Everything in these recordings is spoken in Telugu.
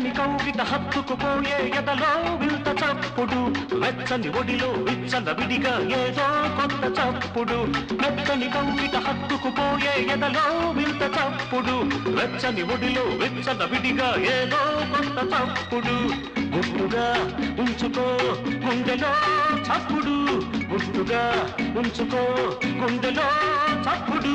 మెత్తని కౌగిట హత్తుకుపోయే ఎదలో వింత చప్పుడు వెచ్చని ఒడిలో విచ్చల విడిగా ఏదో కొత్త చప్పుడు మెత్తని కౌగిట హత్తుకుపోయే ఎదలో వింత చప్పుడు వెచ్చని ఒడిలో విచ్చల విడిగా ఏదో కొత్త చప్పుడు గుట్టుగా ఉంచుకో గుండెలో చప్పుడు గుట్టుగా ఉంచుకో గుండెలో చప్పుడు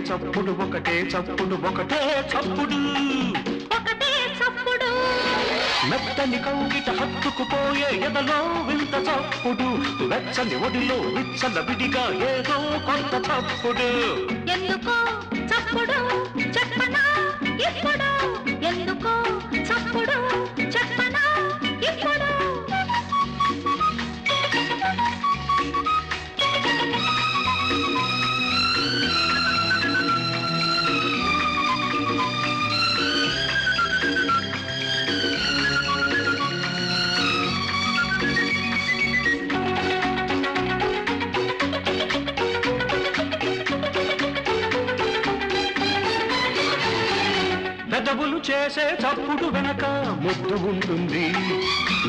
చప్పుడు ఒకటే చప్పుడు ఒకటే చప్పుడు ఒకటే చప్పుడు మెత్తని కౌగిట హత్తుకుపోయే ఎదలో వింత చప్పుడు వెచ్చని ఒడిలో విచ్చల విడిగా ఏదో కొత్త చప్పుడు ఎందుకో చప్పుడు చెప్పనా ఇప్పుడు ఎందుకో చప్పుడు చెప్పనా ఇప్పుడు పెదవులు చేసే చప్పుడు వెనక ముద్దు ఉంటుంది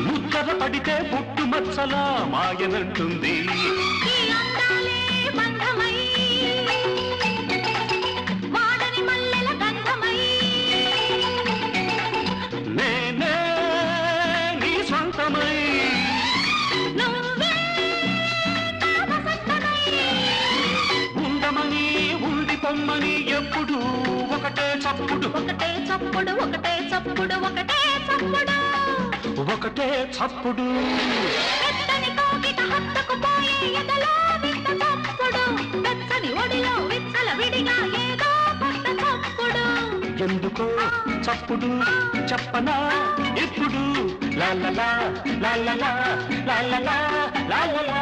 ముద్దర పడితే పుట్టు మచ్చలా మాయనంటుంది నేనే నీ సొంతమై ఉండమని ఉండి పొమ్మని ఎప్పుడు ఒకటే చప్పుడు ఒకటే చప్పుడు ఒకటే చప్పుడు ఒకటే చప్పుడు ఒకటే చప్పుడు మెత్తని కౌగిట హత్తుకుపోయే ఎదలో వింత చప్పుడు వెచ్చని ఒడిలో విచ్చల విడిగా ఏదో కొత్త చప్పుడు ఎందుకో చప్పుడు చెప్పనా ఇప్పుడు లాలలా లాలలా లాలలా లాలలా